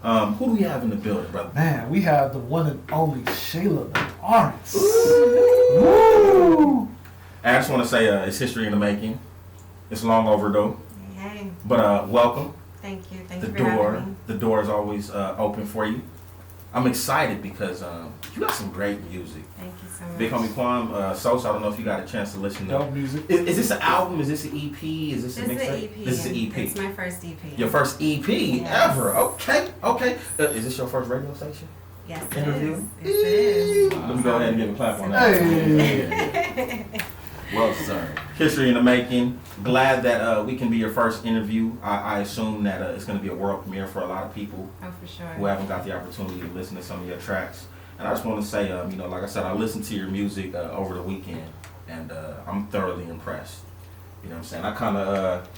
Who do we have in the building, brother? Man, we have the one and only Shayla, the artist. Woo! I just want to say it's history in the making. It's long overdue. Hey. But welcome. Thank you. Thank you for having me. The door is always open for you. I'm excited because you got some great music. Thank you so much. Big homie Quan, Sosa, I don't know if you got a chance to listen to Dope music. Is this an album? Is this an EP? Is this a This is an mixtape? EP. This is an EP. It's my first EP. Your first EP Yes. ever. Okay. Is this your first radio station? Yes, it Interview? is. Yes, it is. Let me go ahead and give a clap on that. Hey. Well, sir. History in the making. Glad that we can be your first interview. I assume that it's going to be a world premiere for a lot of people Oh, for sure. who haven't got the opportunity to listen to some of your tracks. And I just want to say, like I said, I listened to your music over the weekend, and I'm thoroughly impressed. You know what I'm saying? I kind of,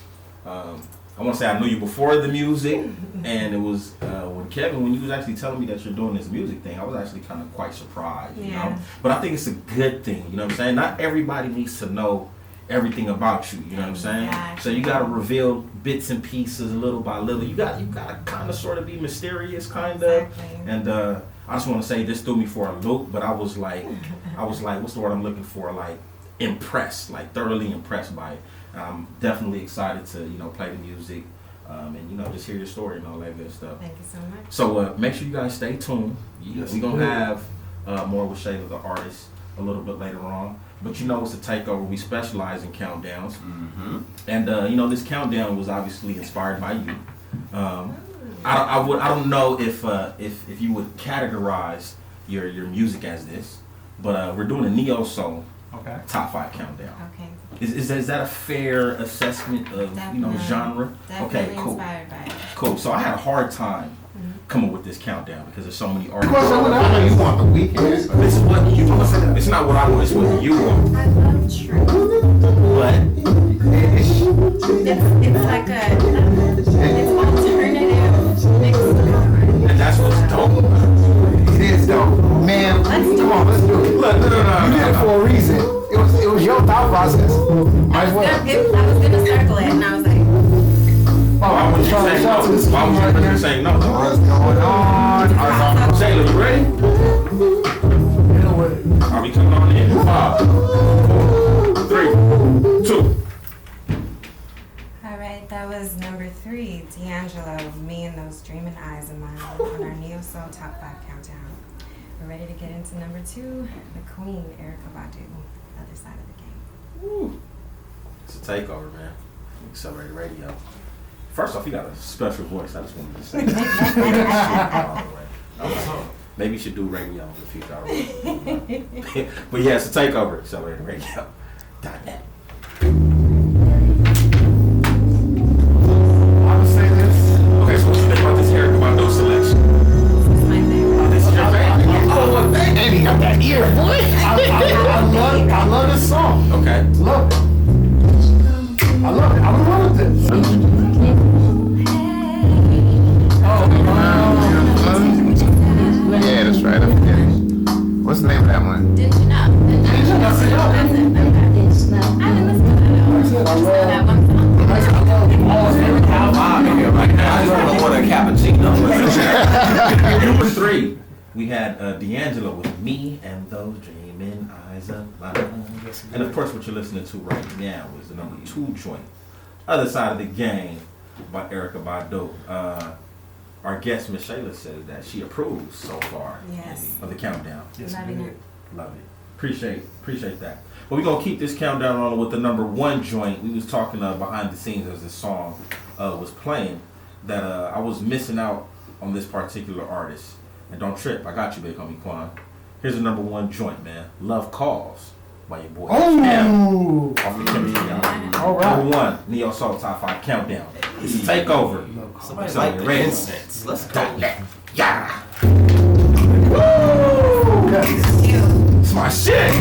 I want to say I knew you before the music, and it was when you was actually telling me that you're doing this music thing, I was actually kind of quite surprised, you know? But I think it's a good thing, you know what I'm saying? Not everybody needs to know everything about you, you know what I'm saying? Exactly. So you got to reveal bits and pieces little by little. You got to kind of sort of be mysterious, kind of. Exactly. And I just want to say this threw me for a loop, but I was like, what's the word I'm looking for? Like impressed, like thoroughly impressed by it. I'm definitely excited to, play the music, and just hear your story and all that good stuff. Thank you so much. So make sure you guys stay tuned. Yes, We're gonna have more with Shayla, the artist, a little bit later on. But it's a takeover. We specialize in countdowns, and this countdown was obviously inspired by you. I don't know if you would categorize your music as this, but we're doing a neo soul top 5 countdown. Okay. Is that a fair assessment of genre? Definitely Okay, cool. inspired by it. Cool. So I had a hard time coming with this countdown because there's so many artists. I know you want the weekend. This is what you want. It's not what I want. It's what you want. I love true. What? It's like it's alternative mixed with And that's what's dope. It is though. Man, come on, let's do it. Look, no. You did it for a reason. It was your thought process. Might as well. I was gonna circle it, and I was like, Why would you say no? Why would you say no? What's going on? Shayla, you ready? Are we coming on in? 5, 4, 3, 2. all right, that was number 3, D'Angelo, Me and Those Dreaming Eyes of Mine, on our Neo Soul Top 5 countdown. We're ready to get into number 2, the Queen, Erykah Badu, Other Side of the Game. Woo. It's a takeover, man. Accelerated radio. First off, you got a special voice. I just wanted to say. Maybe you should do radio in the future. I don't know. But yeah, it's a takeover. Accelerated radio.net. I would say this. Okay, so what you think about this Erykah Badu selection? This is my favorite. This is your favorite? Oh, and he got that ear, boy. I love this song. Okay. Love it. I love it. I'm in love with this. Yeah, that's right. I forget it. What's the name of that one? Didn't you know? That's it. Okay. I didn't listen to that. I That love one song. Number 3, we had D'Angelo with Me and Those Dreaming Eyes of Mine. And of course, what you're listening to right now is the number 2 joint, Other Side of the Game by Erykah Badu. Our guest, Miss Shayla, says that she approves so far Yes. of the countdown. Loving it. Love it. Appreciate that. But we're going to keep this countdown on with the number 1 joint. We was talking behind the scenes as this song was playing that I was missing out on this particular artist. And don't trip, I got you, big homie Quan. Here's the number 1 joint, man. Love Calls by your boy Cam Oh. off the Chemistry album. All right. Number 1, Neo Soul Top 5 Countdown. It's a takeover. Somebody like the incense. Let's go. Yeah. You. It's my shit.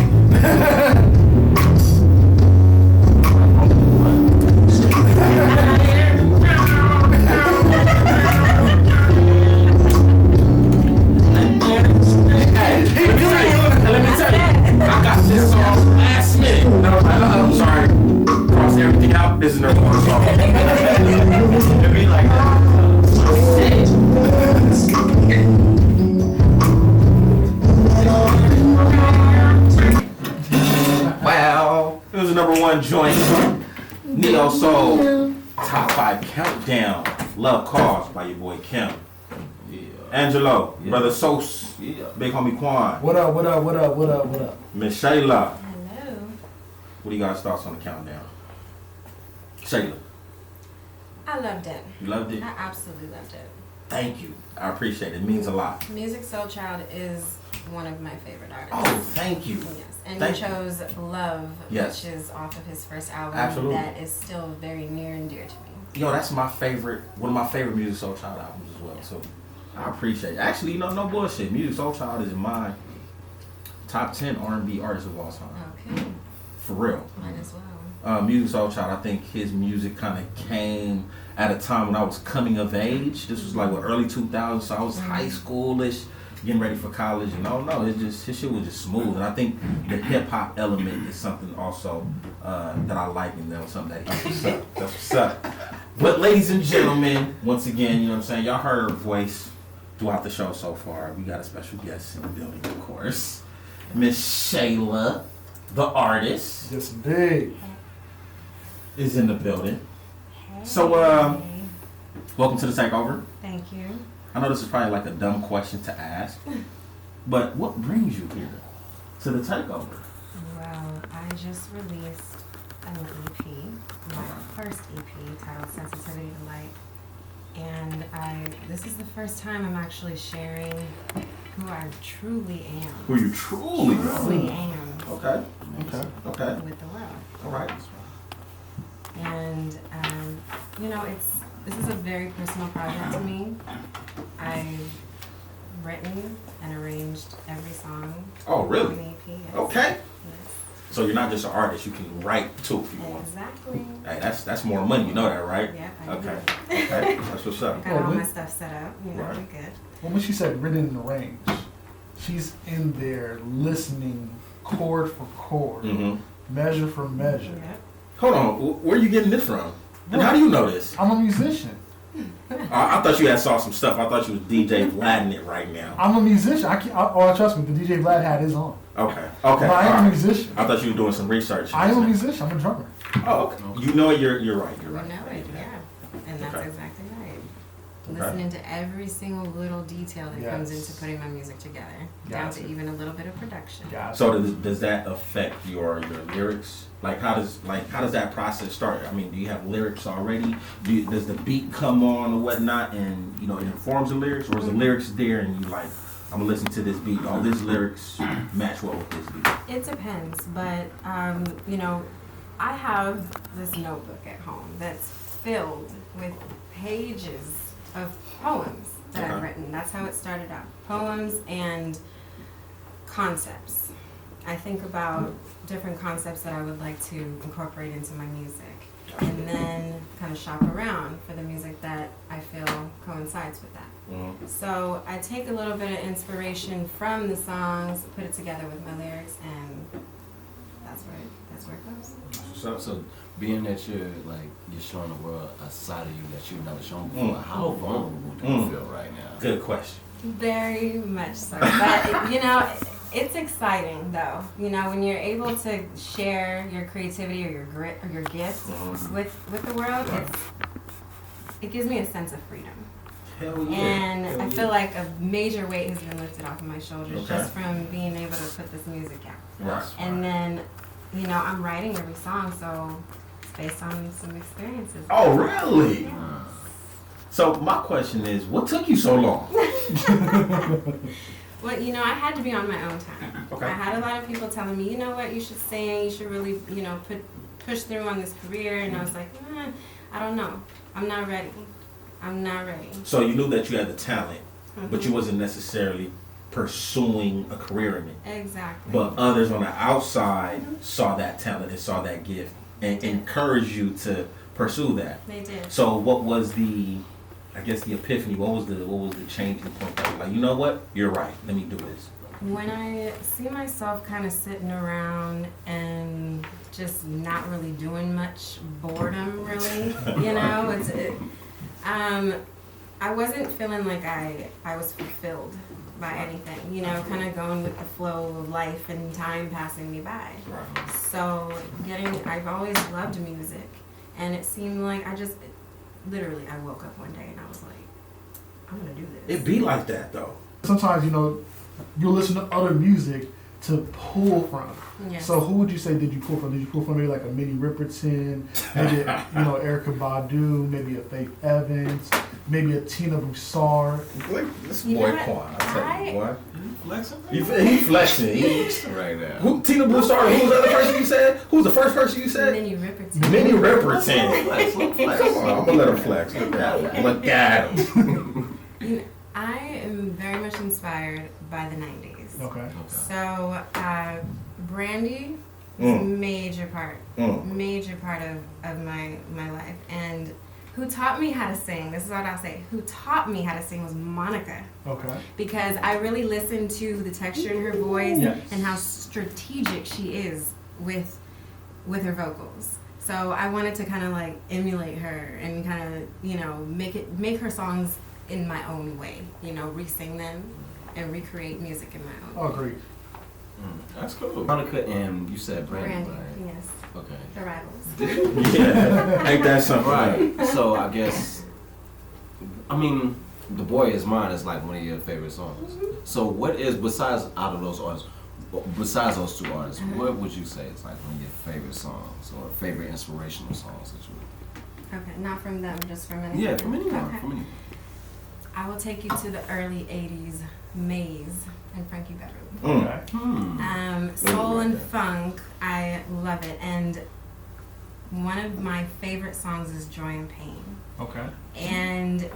Let me tell you, I got this song last minute. No, I'm sorry. Cross everything out. This is number 1 song. It'd be like, shit. Neo Soul Top 5 Countdown. Love Cause by your boy Kim. Yeah. Angelo, Yeah. Brother Sos, Yeah. Big Homie Quan, What up, what up, what up, what up, what up? Miss Shayla. Hello. What do you guys thoughts on the countdown? Shayla, I loved it. you loved it? I absolutely loved it. Thank you. I appreciate it. It means a lot. Music Soul Child is one of my favorite artists. Oh, thank you. Yes, and Thank you you. chose Love, Yes. which is off of his first album. Absolutely. That is still very near and dear to me. Yo, that's my favorite, one of my favorite Music Soul Child albums as well. So I appreciate it. Actually, you know, no bullshit. Music Soul Child is in my top 10 R&B artists of all time. Okay, For real. mine as well. Music Soul Child, I think his music kind of came at a time when I was coming of age. This was like what, early 2000s, so I was high schoolish, getting ready for college, and it's just, his shit was just smooth. And I think the hip hop element is something also that I like, and that was something that he what's up. That's what's up. But ladies and gentlemen, once again, you know what I'm saying, y'all heard her voice throughout the show so far. We got a special guest in the building, of course. Miss Shayla, the artist, Yes, indeed. is in the building. So, Hey. welcome to the Takeover. Thank you. I know this is probably like a dumb question to ask, but what brings you here to the Takeover? Well, I just released an EP, my first EP titled Sensitivity to Light. And this is the first time I'm actually sharing who I truly am. Who you truly are. Truly am Okay, okay, with the world. all right. And this is a very personal project to me. I've written and arranged every song Oh, on really? the EP. Yes. Okay. Yes. So you're not just an artist, you can write too if you want. Exactly. Hey, that's more money, you know that, right? Yeah, I do. Okay, okay, that's what's up. Got all Well, my stuff set up. Right. We're good. Well, when she said written in the range, she's in there listening chord for chord, Mm-hmm. measure for measure. Yep. Hold on, where are you getting this from? And how do you know this? I'm a musician. I thought you had saw some stuff. I thought you was DJ Vlading it right now. I'm a musician. Trust me, the DJ Vlad hat is on. Okay, okay. But I am all a right. musician. I thought you were doing some research. I am a musician. I'm a drummer. Oh, okay. You know you're right. You're You right. know it, yeah. And that's Okay. exactly right. Okay. Listening to every single little detail that comes Yes. into putting my music together, down to Gotcha. even a little bit of production. Gotcha. So does that affect your lyrics? Like how does that process start? I mean, do you have lyrics already? Does the beat come on or whatnot, and it informs the lyrics, or is the lyrics there and you like, I'm gonna listen to this beat. Oh, this lyrics match well with this beat. It depends, but I have this notebook at home that's filled with pages of poems that I've Okay. written. That's how it started out. Poems and concepts. I think about different concepts that I would like to incorporate into my music, and then kind of shop around for the music that I feel coincides with that. Mhm. So I take a little bit of inspiration from the songs, put it together with my lyrics, and that's where it goes. So being that you're showing the world a side of you that you've never shown before, how vulnerable do you feel right now? Good question. Very much so. But it's exciting though. When you're able to share your creativity or your grit or your gift with the world, it gives me a sense of freedom. Hell yeah. And Hell I yeah. feel like a major weight has been lifted off of my shoulders Okay. just from being able to put this music out. Right. And then, I'm writing every song, so it's based on some experiences. Oh, really? So my question is, what took you so long? Well, I had to be on my own time. Okay. I had a lot of people telling me, you know what, you should sing, you should really, push through on this career. And I was like, I don't know. I'm not ready. So you knew that you had the talent, but you wasn't necessarily pursuing a career in it. Exactly. But others on the outside saw that talent and saw that gift and encouraged you to pursue that. They did. So what was the epiphany? What was the changing point? That was like, you know what? You're right. Let me do this. When I see myself kind of sitting around and just not really doing much, boredom really, I wasn't feeling like I was fulfilled by anything, kind of going with the flow of life and time passing me by. Right. So I've always loved music, And it seemed like literally, I woke up one day and I was like, I'm gonna do this. It be like that though. Sometimes, you'll listen to other music to pull from. Yes. So who would you say did you pull from? Did you pull from maybe like a Minnie Riperton, maybe Erykah Badu, maybe a Faith Evans, maybe a Tina Broussard? This You boy know what? Quan, I tell you what. Flexing? He flexing. Right now. Who? Tina Broussard. Who was the other person you said? Who's the first person you said? Minnie Riperton. Minnie Riperton. Flex, look, flex. Come on, I'm gonna let her flex. Look at him. Look at him. I am very much inspired by the 90s. Okay. So, Brandy was a major part of my life. And who taught me how to sing, this is what I'll say, who taught me how to sing was Monica. Okay. Because I really listened to the texture in her voice Yes. and how strategic she is with her vocals. So I wanted to kind of like emulate her and kind of, make her songs in my own way, re-sing them and recreate music in my own Oh, way. great. That's cool. Monica and you said Brandy, right? Yes. Okay. The Rivals. Yeah. Ain't that something? Right. So I guess, The Boy Is Mine is like one of your favorite songs. So what is, besides those two artists, what would you say is like one of your favorite songs or favorite inspirational songs that you Okay, not from them, just from anyone. Yeah, from anyone. Okay. From anyone. I will take you to the early 80s, Maze and Frankie Bedroom. Okay. Soul and funk, I love it. And one of my favorite songs is Joy and Pain. Okay. And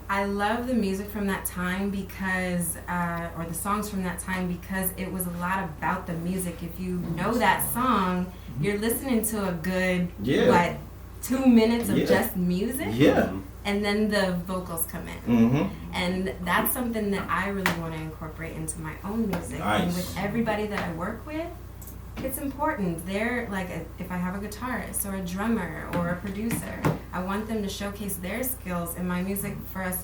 I love the music from that time because, or the songs from that time because it was a lot about the music. If you know that song, you're listening to a good, 2 minutes of just music. Yeah. And then the vocals come in. And that's something that I really want to incorporate into my own music. Nice. And with everybody that I work with, it's important. They're like, if I have a guitarist or a drummer or a producer, I want them to showcase their skills in my music for us.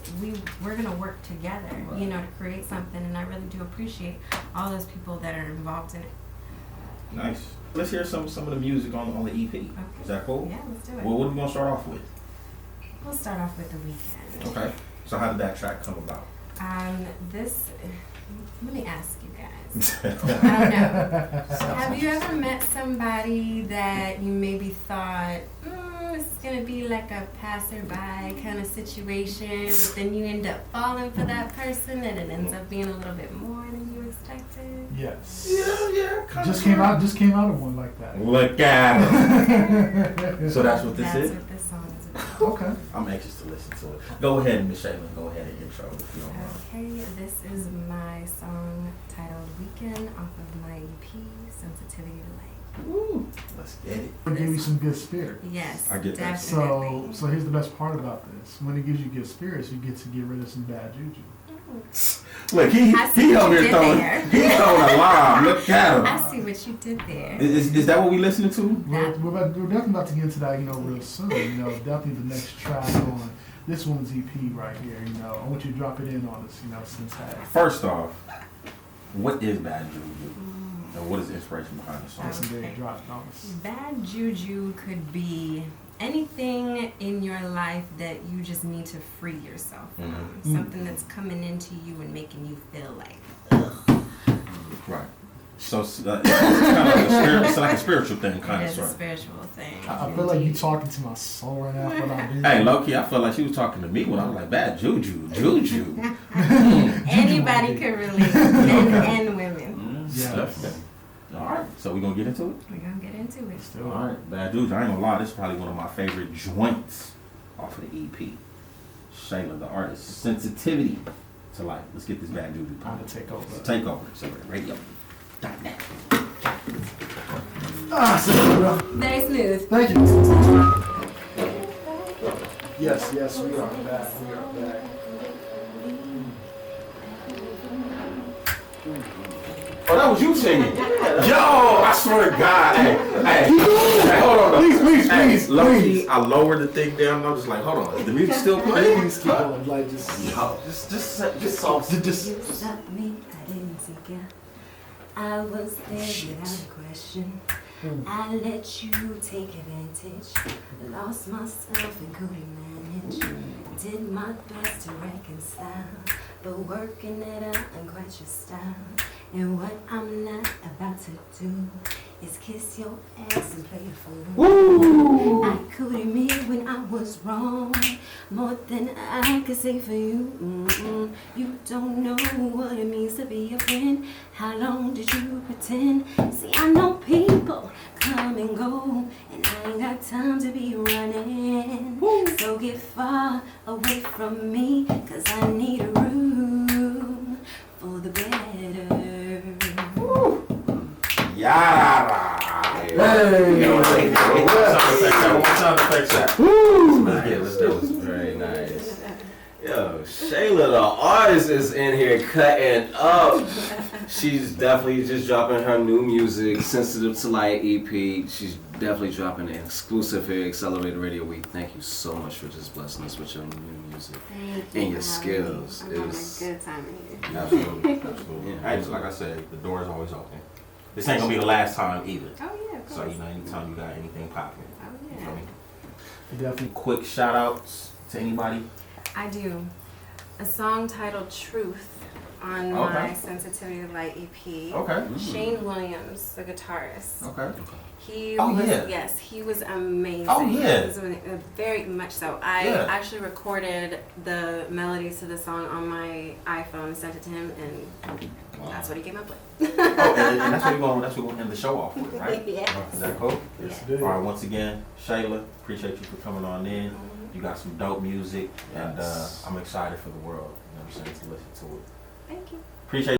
We're going to work together, to create something. And I really do appreciate all those people that are involved in it. Nice. Let's hear some of the music on the EP. Okay. Is that cool? Yeah, let's do it. Well, what are we gonna start off with? We'll start off with The Weeknd. Okay. So how did that track come about? Let me ask you guys. I don't know. Have you ever met somebody that you maybe thought, this is going to be like a passerby kind of situation, but then you end up falling for that person and it ends up being a little bit more than you expected? Yes. Yeah. Just came out of one like that. Look at him. So that's what this That's is? what this song is about. Okay. I'm anxious to listen to it. Go ahead, Miss Shaylin. Go ahead and intro if you don't mind. Okay, this is my song titled Weekend off of my EP, Sensitivity to Light. Woo. Let's get it. It gave you some good spirit. Yes, I get that. definitely. So here's the best part about this. When it gives you good spirits, you get to get rid of some bad juju. Look, he I see what over you here did throwing, there. he's throwing a line. Look at him. I see what you did there. Is that what we listening to? We're definitely about to get into that, real soon. Definitely the next track on this woman's EP right here. I want you to drop it in on us. Since First off, what is bad juju? And what is the inspiration behind the song? listen to it drop it on us. Bad juju could be anything in your life that you just need to free yourself from. Something that's coming into you and making you feel like, ugh. Right. So it's kind of like a spiritual thing, kind It of is a sort of. spiritual thing. I feel like you talking to my soul right now. For what I did. Hey, low-key, I felt like she was talking to me when I was like, bad juju. Anybody could relate, men and women. Yeah. Definitely. All right, so we gonna get into it? We're going to get into it. Still. All right, bad juju. I ain't gonna lie, this is probably one of my favorite joints off of the EP. Shayla, the artist, Sensitivity to Light. Let's get this bad juju. I'm gonna take over. Takeover. So radio. .net. Very smooth. Thank you. Yes, we are back. Oh, that was you singing. Yo, I swear to God. Hey, hold on. Please, Low-key, I lowered the thing down. And I'm just like, hold on. Is the music still playing? Please keep going. Like just soft. Stop me, I didn't seek ya. I was there without a question. I let you take advantage. Lost myself and couldn't manage. Did my best to reconcile, but working it out ain't quite your style. And what I'm not about to do is kiss your ass and play a fool. I could admit when I was wrong, more than I could say for you. You don't know what it means to be a friend. How long did you pretend? See, I know people come and go, and I ain't got time to be running. So get far away from me, 'cause I need a room for the better. Yeah. Hey. Sound effects that. Nice. That was very nice. Yo, Shayla, the artist, is in here cutting up. She's definitely just dropping her new music, Sensitive to Light EP. She's definitely dropping an exclusive here, Accelerated Radio Week. Thank you so much for just blessing us with your new music and your skills. I'm having a good time in here. Absolutely, absolutely. Yeah. Hey, just like I said, the door is always open. This ain't gonna be the last time either. Oh yeah, of course. So, you know, anytime you got anything popping. Oh You yeah. feel me? Definitely. Quick shout outs to anybody. I do. A song titled Truth on Okay. my Sensitivity to Light EP. Okay. Shane Williams, the guitarist. Okay. He Oh, was, yeah. yes, he was amazing. Oh, yeah. He was very much so. I Yeah. actually recorded the melodies to the song on my iPhone, sent it to him, and that's what he came up with. Oh, and that's what we're gonna end the show off with, right? Yes. Is that cool? Yes, Yeah. it is. All right. Once again, Shayla, appreciate you for coming on in. You got some dope music, and Yes. I'm excited for the world. You know what I'm saying, to listen to it. Thank you. Appreciate.